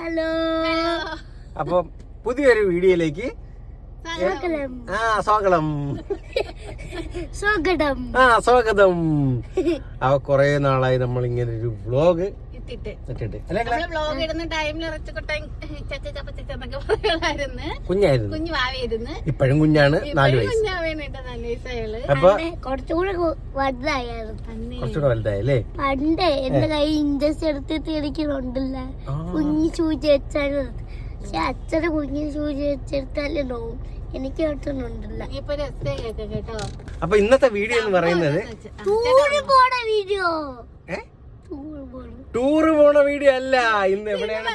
Hello. അപ്പൊ പുതിയൊരു വീഡിയോയിലേക്ക് സ്വാഗതം. സ്വാഗതം. അപ്പൊ കൊറേ നാളായി നമ്മൾ ഇങ്ങനെ ഒരു വ്ലോഗ് കുഞ്ഞായിരുന്നു. ഇപ്പോഴും കുഞ്ഞാണ്, 4 വയസ്സ്. അപ്പൊ കുറച്ചുകൂടെ വലുതായല്ലേ? പണ്ട് എന്റെ കൈ ഇഞ്ചക്ഷൻ എടുത്തിട്ട് എനിക്കുണ്ടല്ല കുഞ്ഞു സൂചി വെച്ചാണ്. പക്ഷെ അച്ഛനെ കുഞ്ഞു സൂചി വെച്ചെടുത്താലേ നോവും. എനിക്ക് കേട്ടുന്നുണ്ടല്ല. അപ്പൊ ഇന്നത്തെ വീഡിയോ എന്ന് പറയുന്നത് ടൂറ് പോണ വീഡിയോ അല്ല. ഇന്ന് എവിടെയാണ്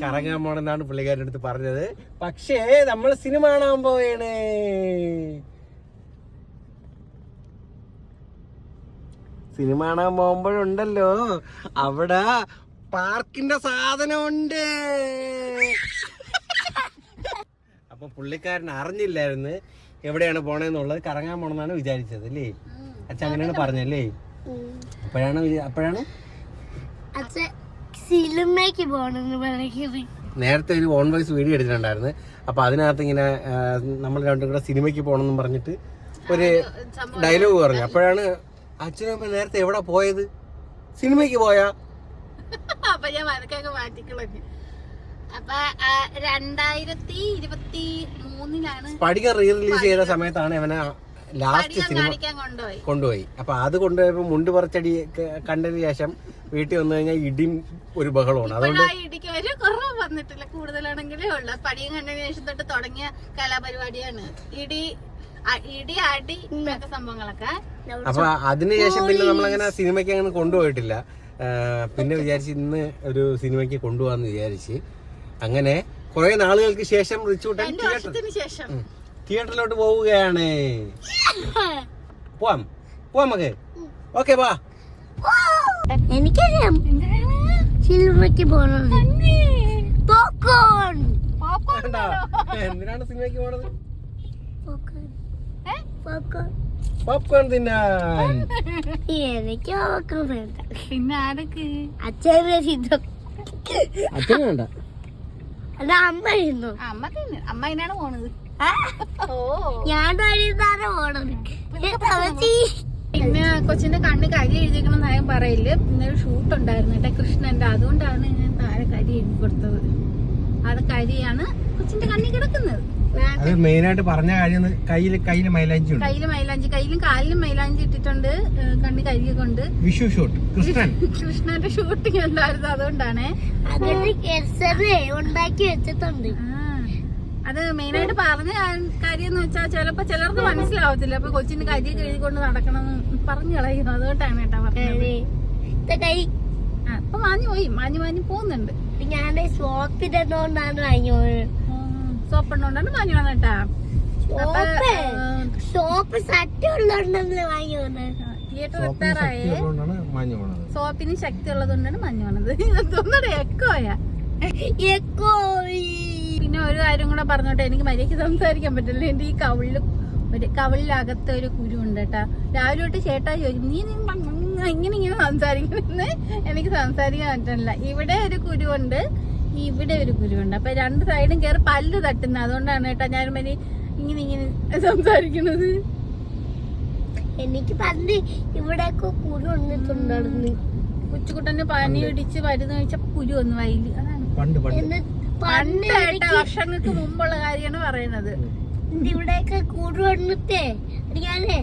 കറങ്ങാൻ പോണെന്നാണ് പുള്ളിക്കാരുടെ അടുത്ത് പറഞ്ഞത്. പക്ഷേ നമ്മൾ സിനിമ കാണാൻ പോവേണ്. സിനിമ കാണാൻ പോകുമ്പോഴുണ്ടല്ലോ അവിടെ പാർക്കിന്റെ സാധനമുണ്ട്. അപ്പൊ പുള്ളിക്കാരൻ അറിഞ്ഞില്ലായിരുന്നു എവിടെയാണ് പോണെന്നുള്ളത്. കറങ്ങാൻ പോണെന്നാണ് വിചാരിച്ചത് അല്ലേ? അച്ഛൻ അങ്ങനെയാണ് പറഞ്ഞല്ലേ? അപ്പോഴാണ് സിനിമയ്ക്ക് പോണെന്ന് പറയുന്നത്. നേരത്തെ ഒരു ഓൺ വോയിസ് വീഡിയോ എടുത്തിട്ടുണ്ടായിരുന്നു. അപ്പൊ അതിനകത്ത് ഇങ്ങനെ നമ്മൾ രണ്ടും കൂടെ സിനിമയ്ക്ക് പോകണമെന്നും പറഞ്ഞിട്ട് ഒരു ഡയലോഗ് പറഞ്ഞു. അപ്പോഴാണ് അച്ഛനും നേരത്തെ എവിടെ പോയത്? സിനിമയ്ക്ക് പോയാ? അപ്പൊ ഞാൻ വരക്കൊക്കെ മാറ്റിക്കളഞ്ഞു. അപ്പൊ 2023 സ്പടികം റീ റിലീസ് ചെയ്ത സമയത്താണ് അവനെ ലാസ്റ്റ് സിനിമ കൊണ്ടുപോയി. അപ്പൊ അത് കൊണ്ടുപോയപ്പോ മുണ്ട് പറിച്ചടി കണ്ടതിന് ശേഷം വീട്ടിൽ വന്നു കഴിഞ്ഞാൽ ഇടിയും ഒരു ബഹളമാണ്. അതുകൊണ്ട് ഇടിക്ക് ഒരു കുറവ് വന്നിട്ടില്ല, കൂടുതലാണെങ്കിലേ ഉള്ളു. പടിയും കണ്ടതിന് ശേഷം തൊട്ട് തുടങ്ങിയ കലാപരിപാടിയാണ് ഇടി അടി ഇങ്ങനത്തെ സംഭവങ്ങളൊക്കെ. അപ്പൊ അതിനുശേഷം പിന്നെ നമ്മളങ്ങനെ സിനിമയ്ക്ക് അങ്ങനെ കൊണ്ടുപോയിട്ടില്ല. പിന്നെ വിചാരിച്ച് ഇന്ന് ഒരു സിനിമയ്ക്ക് കൊണ്ടുപോകാന്ന് വിചാരിച്ച് അങ്ങനെ കുറെ നാളുകൾക്ക് ശേഷം റിച്ചൂട്ടൻ തിയേറ്ററിലോട്ട് പോവുകയാണ്. പോവാം നമുക്ക്. ഓക്കെ വാ. എനിക്കറിയാം സിനിമയ്ക്ക് പോണത്. എന്തിനാണ് സിനിമയ്ക്ക് പോണത്? പോപ്കോൺ തിന്നാൻ. എനിക്ക് പോപ്കോൺ വേണ്ട. പിന്നെ ആരൊക്കെ? അച്ഛനെ വേണ്ട. അല്ല അമ്മയിരുന്നു. അമ്മ അതിനാണ് പോണത്. ഞാൻ പോണത്. പിന്നെ കൊച്ചിന്റെ കണ്ണ് കരി എഴുതിക്കണം ഞാൻ പറയില്ല. ഇന്നൊരു ഷൂട്ട് ഉണ്ടായിരുന്നു കേട്ടോ കൃഷ്ണന്റെ. അതുകൊണ്ടാണ് ഞാൻ താഴെ കരി എഴുതി കൊടുത്തത്. അത് കരിയാണ് കൊച്ചിന്റെ കണ്ണി കിടക്കുന്നത്. അത് മെയിൻ ആയിട്ട് പറഞ്ഞ കാര്യം കയ്യില് മൈലാഞ്ചി ഉണ്ട്. കയ്യിലും കാലിലും മൈലാഞ്ചി ഇട്ടിട്ടുണ്ട്. കണ്ണി കരിയൊക്കെ ഉണ്ട്. വിഷു ഷൂട്ട് കൃഷ്ണന്റെ ഷൂട്ടിങ് ഉണ്ടായിരുന്നു. അതുകൊണ്ടാണ് ഉണ്ടാക്കി വെച്ചിട്ടുണ്ട്. അത് മെയിൻ ആയിട്ട് പറഞ്ഞ കാര്യം എന്ന് വെച്ചാൽ ചിലപ്പോ ചിലർക്ക് മനസ്സിലാവത്തില്ല. അപ്പൊ കൊച്ചിന് കരിയൊക്കെ എഴുതിക്കൊണ്ട് നടക്കണം പറഞ്ഞു കളയും. അതുകൊണ്ടാണ് കേട്ടാ പറഞ്ഞത്. അപ്പൊ മാഞ്ഞു പോകുന്നുണ്ട്. ഞാൻ സോപ്പിട്ടോണ്ടാണ് വാങ്ങി. സോപ്പുണ്ടോണ്ടാണ് മാഞ്ഞു വന്നേട്ടാ. സോപ്പ് സത്യം ഉള്ളതുകൊണ്ടല്ലേ വാങ്ങി വന്നത്. തിയേറ്റർ എത്താറായേ. സോപ്പിന് ശക്തി ഉള്ളതുകൊണ്ടാണ് മഞ്ഞു വന്നത്. ഇതൊന്നൂടെ എക്കോയാ. പിന്നെ ഒരു കാര്യം കൂടെ പറഞ്ഞോട്ടെ, എനിക്ക് മര്യാദയ്ക്ക് സംസാരിക്കാൻ പറ്റില്ല. എന്റെ ഈ കവിളിലകത്ത് ഒരു കുരു ഉണ്ട് കേട്ടാ. രാവിലെ തൊട്ട് ചേട്ടാ ചോദിക്കും നീ ഇങ്ങനെ സംസാരിക്കണമെന്ന്. എനിക്ക് സംസാരിക്കാൻ പറ്റില്ല. ഇവിടെ ഒരു കുരുവുണ്ട്, ഇവിടെ ഒരു കുരുവുണ്ട്. അപ്പൊ 2 സൈഡും കയറി പല്ല് തട്ടുന്നത്. അതുകൊണ്ടാണ് കേട്ടാ ഞാൻ ഇങ്ങനെ സംസാരിക്കുന്നത്. എനിക്ക് പണ്ട് ഇവിടെയൊക്കെ കുരു വന്നിട്ടുണ്ടായിരുന്നു. കൊച്ചുകുട്ടന് പനി പിടിച്ച് മരുന്ന് കഴിച്ച കുരു വന്നു വയല്. അതാണ് പണ്ട് കേട്ട വർഷങ്ങൾക്ക് മുമ്പുള്ള കാര്യമാണ് പറയുന്നത്. ഇവിടെയൊക്കെ കുരു വന്നിട്ടേ ഞാനേ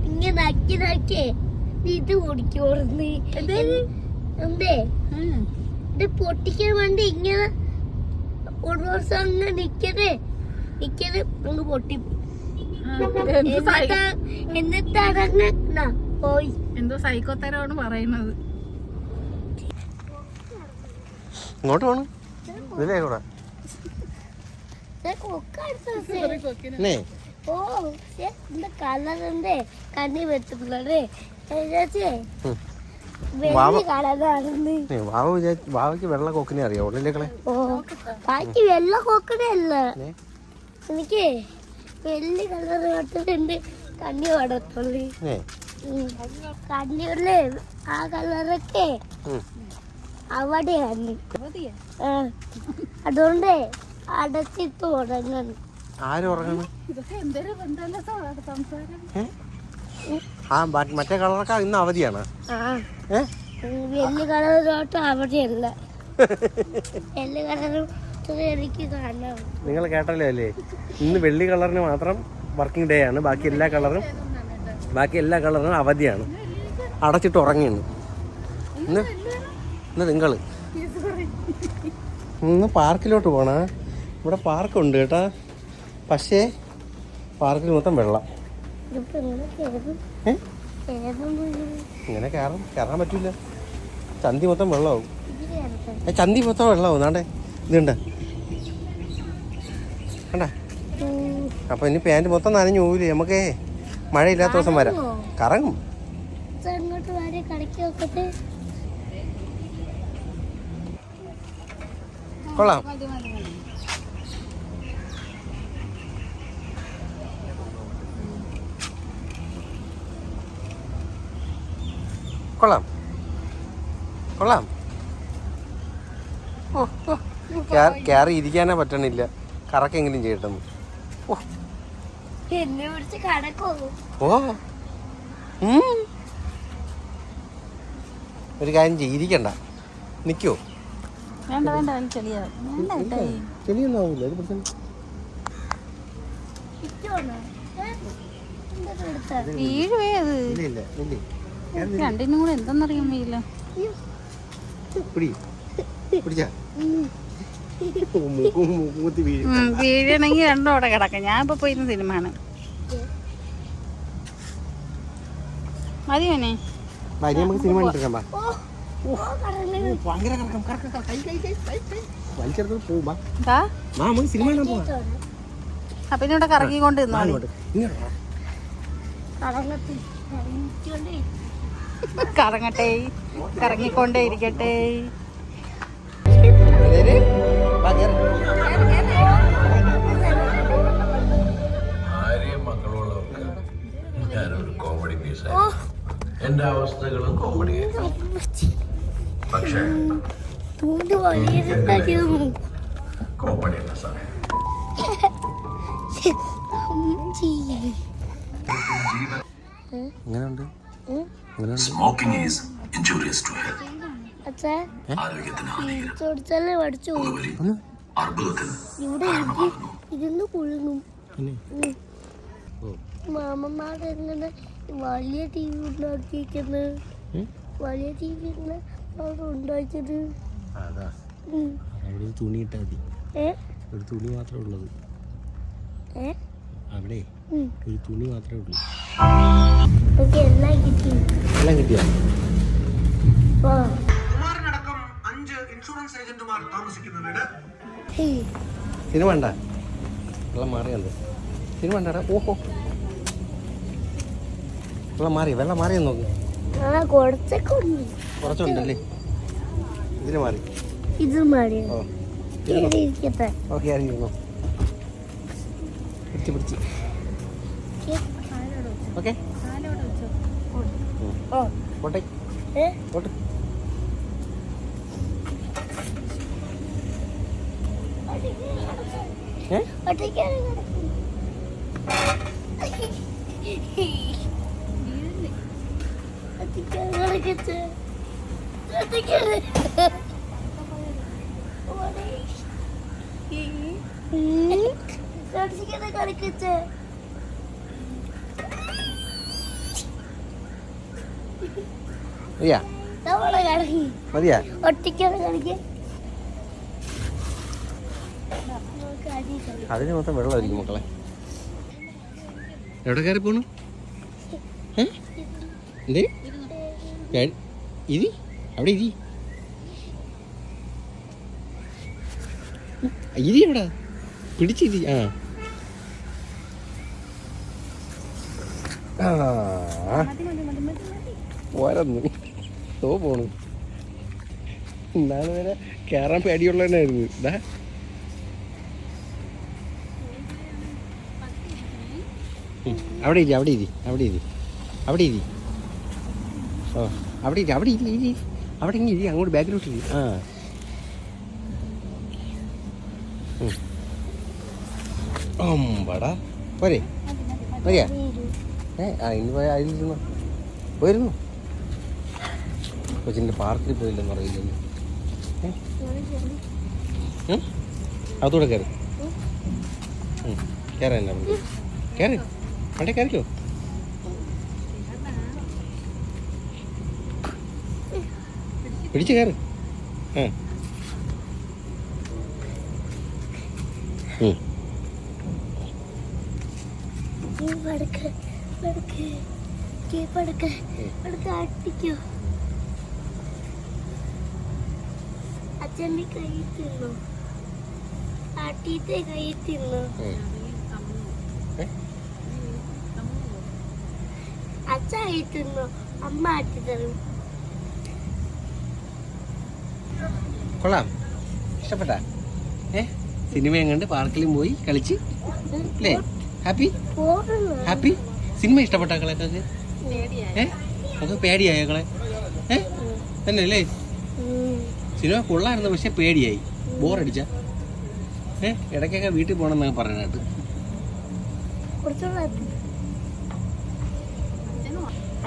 ഇങ്ങനെ നക്കി ഇത് കുടിക്കോർന്ന് എന്തേ ഇത് പൊട്ടിക്കാൻ വേണ്ടി ഇങ്ങനെ ഒരു ദിവസം അങ്ങ് നിക്കത് അങ്ങ് പൊട്ടിപ്പോയി. എന്നിട്ട് പോയി. എന്തോ സൈക്കോത്തരമാണ് പറയുന്നത്. ഇങ്ങോട്ട് പോണു ഇതിലേ കൂടെ. കളറിന്റെ കണ്ണി വെച്ചിട്ടുള്ളേ വാവയ്ക്ക് വെള്ള കൊക്കിനെ അറിയാവോ? ബാക്കി വെള്ള കൊക്കനെ അല്ല, എനിക്ക് വെള്ളി കളർ കണ്ടിട്ടുണ്ട് കണ്ണി വളർത്തുള്ളൂ. കണ്ണൂരില് ആ കളറൊക്കെ അവിടെയാണ്. അതുകൊണ്ട് അടച്ചിട്ട് ഉറങ്ങണം. ആരും ഉറങ്ങണം? ആ മറ്റേ കളറൊക്കെ ഇന്ന് അവധിയാണ്. വെള്ളി കളറിലോട്ട് അവിടെയല്ല. വെള്ളി കളറും എനിക്ക് കാണാം. നിങ്ങൾ കേട്ടല്ലോ അല്ലേ, ഇന്ന് വെള്ളി കളറിന് മാത്രം വർക്കിംഗ് ഡേ ആണ്. ബാക്കി എല്ലാ കളറിനും അവധിയാണ്. അടച്ചിട്ട് ഉറങ്ങിയാണ് ഇന്ന് നിങ്ങൾ. ഇന്ന് പാർക്കിലോട്ട് പോണ. ഇവിടെ പാർക്കുണ്ട് കേട്ടാ, പക്ഷേ പാർക്കിൽ മൊത്തം വെള്ളം. ഇങ്ങനെ കയറാൻ പറ്റൂല. ചന്തി മൊത്തം വെള്ളമാവും. ചന്തി മൊത്തം വെള്ളമാവും. നാണ്ടേ ഇതുണ്ട് കണ്ട. അപ്പൊ ഇനി പാൻറ് മൊത്തം നനഞ്ഞു പോവില്ലേ? നമുക്കേ മഴയില്ലാത്ത ദിവസം വരാം. കറങ്ങും. കൊള്ളാം. കൊള്ളാം കൊള്ളാം. കയറി ഇരിക്കാനേ പറ്റണില്ല. കറക്കെങ്കിലും ചെയ്യട്ടെ. ഓ ഒരു കാര്യം ചെയ്യിരിക്കണ്ട. നിക്കോ? ചെളിയൊന്നും ആവൂല. രണ്ടിനും കൂടെ എന്തെന്നറിയാൻ വയ്യില്ല. വീഴണമെങ്കിൽ രണ്ടും അവിടെ കിടക്കാം. ഞാൻ ഇപ്പൊ പോയിരുന്ന സിനിമ ആണ്. മതി മോനെ. നമുക്ക് സിനിമ കണ്ടിരിക്കാം. അപ്പൊ ഇവിടെ കറങ്ങിക്കൊണ്ട് കറങ്ങട്ടെ, കറങ്ങിക്കൊണ്ടേ ഇരിക്കട്ടെ. മക്കളുള്ളവർക്ക് ഞാനൊരു കോമഡി പീസാണ്. എന്റെ അവസ്ഥകളും കോമഡി. പക്ഷേ കോമഡിയല്ല സാറേ. Smoking is injurious to health. ആരോഗ്യത്തിന് അർബുദത്തിന് ഇരുന്ന് കുഴുങ്ങും. മാമന്മാരെങ്ങനെ വലിയ ടി വി ഉണ്ടാക്കിയിരിക്കുന്നത്? വലിയ ടി വി അവിടെ ഉണ്ടാക്കിയത്. തുണി ഇട്ടാ മതി. ഒരു തുണി മാത്രമേ ഉള്ളത് അവിടെ. ഒരു തുണി മാത്രമേ ഉള്ളൂ. എല്ലാം കിട്ടി. എല്ലാം കിട്ടിയാ? സിനിമ വേണ്ട. വെള്ളം മാറിയത് സിനിമ വേണ്ടടാ. ഓഹോ, വെള്ളം മാറിയെന്ന് നോക്ക്. കുറച്ചുണ്ടല്ലേ? ഇതിന് മാറി. ഇത് മാറി. ഓക്കെ, അറിയുന്നു. പിടിച്ച് ഓക്കെ. പോട്ടെ പോട്ടെ. മതിയാ? അതിന് മൊത്തം വെള്ളമായിരിക്കും മക്കളെ. എവിടെ കയറി പോണു? എന്തേ ഇരി, അവിടെ ഇരി. ഇരി എവിടെ പിടിച്ചിരി. പോരന്ന് തോ പോണു. ഇന്നാണ് വരെ കയറാൻ പേടിയുള്ളതന്നെയായിരുന്നു. ഇതാ അവിടെ ഇരി. ആ അവിടെ ഇല്ല അവിടെ ഇല്ല ഇല്ല അവിടെ ഇങ്ങനെ ഇരി അങ്ങോട്ട് ബാക്കിലോട്ട് ഇരി ആ അമ്പടാ പോരെ മതിയാ ഇനി പോയാൽ അതിലിരുന്നു പോയിരുന്നു കൊച്ചിൻ്റെ പാർക്കിൽ പോയില്ലെന്ന് അറിയില്ലല്ലോ അതോടെ കയറി കയറാൻ കയറി വണ്ടേ കയറിക്കോ പിടിച്ച് കയറി അച്ഛൻ്റെ കൈ തിന്നു ആട്ടീത്തെ കൈ തിന്നു അച്ഛ കൈ തിന്നു അമ്മ ആട്ടി തരും കൊള്ളാം ഇഷ്ടപ്പെട്ടാ സിനിമയും കണ്ട് പാർക്കിലും പോയി കളിച്ച് അല്ലേ ഹാപ്പി ഹാപ്പി സിനിമ ഇഷ്ടപ്പെട്ട കളൊക്കെ നമുക്ക് പേടിയായ കളെ തന്നെ അല്ലേ സിനിമ കൊള്ളായിരുന്നു പക്ഷെ പേടിയായി ബോറടിച്ച ഇടയ്ക്കൊക്കെ വീട്ടിൽ പോകണമെന്നൊക്കെ പറയാനായിട്ട്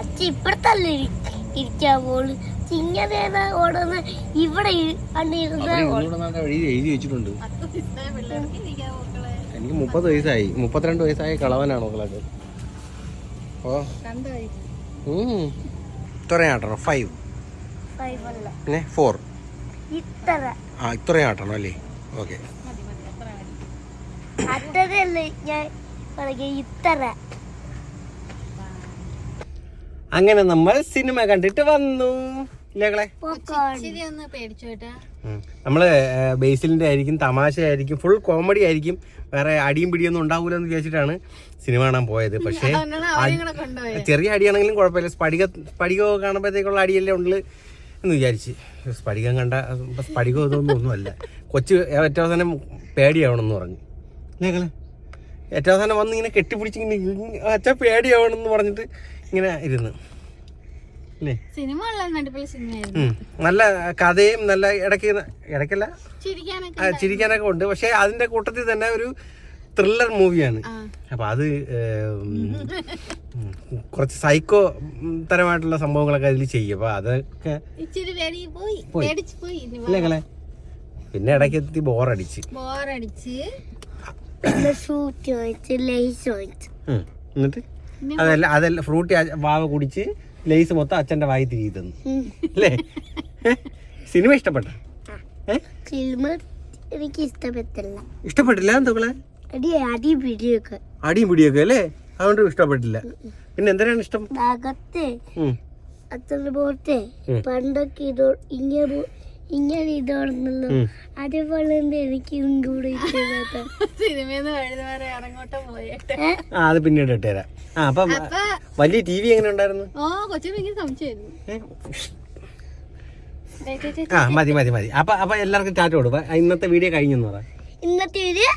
അച്ഛ ഇപ്പഴത്തല്ലേ ഇരിക്കാൻ പോള് ചിങ്ങതേന ഓടുന്ന ഇവിടെ വഴി എഴുതി വെച്ചിട്ടുണ്ട് എനിക്ക് 30 വയസ്സായി 32 വയസ്സായ കളവനാണോ മക്കളൊക്കെ ഓ ഇത്രയും ആട്ടണോ 5 4 ഇത്രയും ആട്ടണോ അല്ലേ ഓക്കെ അത്രയല്ലേ ഞാൻ ഇത്ര അങ്ങനെ നമ്മൾ സിനിമ കണ്ടിട്ട് വന്നു ഇല്ലേകളെ ഒന്ന് പേടിച്ചു കേട്ടാ നമ്മള് ബേസിലിന്റെ ആയിരിക്കും തമാശ ആയിരിക്കും ഫുൾ കോമഡി ആയിരിക്കും വേറെ അടിയും പിടിയൊന്നും ഉണ്ടാവൂല എന്ന് വിചാരിച്ചിട്ടാണ് സിനിമ കാണാൻ പോയത് പക്ഷേ ചെറിയ അടിയാണെങ്കിലും കുഴപ്പമില്ല സ്പടികമൊക്കെ കാണുമ്പോഴത്തേക്കുള്ള അടിയല്ലേ ഉള്ളു എന്ന് വിചാരിച്ച് സ്പടികം കണ്ട സ്പടികം ഇതൊന്നും ഒന്നുമല്ല കൊച്ച് ഏറ്റവും അവസാനം പേടിയാവണമെന്ന് പറഞ്ഞു ഇല്ലേകളെ ഏറ്റവും അവസാനം വന്ന് ഇങ്ങനെ കെട്ടിപ്പിടിച്ചിങ്ങനെ അച്ഛാ പേടിയാവണമെന്ന് പറഞ്ഞിട്ട് ഇങ്ങനെ ഇരുന്ന് അല്ലേ സിനിമ നല്ല കഥയും നല്ല ഇടയ്ക്കല്ല ചിരിക്കാനൊക്കെ ഉണ്ട് പക്ഷെ അതിന്റെ കൂട്ടത്തിൽ തന്നെ ഒരു ത്രില്ലർ മൂവിയാണ് അപ്പൊ അത് കുറച്ച് സൈക്കോ തരമായിട്ടുള്ള സംഭവങ്ങളൊക്കെ അതിൽ ചെയ്യും അപ്പൊ അതൊക്കെ ഇല്ലേ പിന്നെ ഇടയ്ക്ക് എത്തി ബോറടിച്ച് എന്നിട്ട് അതല്ല ഫ്രൂട്ടി വാവ കുടിച്ച് ലേസ് മൊത്തം അച്ഛന്റെ വായി തിരികെ തന്നു അല്ലേ സിനിമ ഇഷ്ടപ്പെട്ട സിനിമ എനിക്ക് ഇഷ്ടപ്പെട്ടില്ല എന്തൊക്കെ അടിയും പിടിയൊക്കെ അല്ലേ അതുകൊണ്ട് ഇഷ്ടപ്പെട്ടില്ല പിന്നെ എന്തിനാണ് ഇഷ്ടം അച്ഛൻ്റെ പോട്ടെ പണ്ടൊക്കെ ഇങ്ങനെ ഇതോടുന്നല്ലോ അതേപോലെ എനിക്ക് കൂടെ അത് പിന്നീട് ഇട്ടുതരാം അപ്പൊ വലിയ ടി വി എങ്ങനെ ഉണ്ടായിരുന്നു മതി അപ്പൊ എല്ലാവർക്കും ടാറ്റ കൊടുക്കും ഇന്നത്തെ വീഡിയോ കഴിഞ്ഞെന്ന് പറയാം ഇന്നത്തെ വീഡിയോ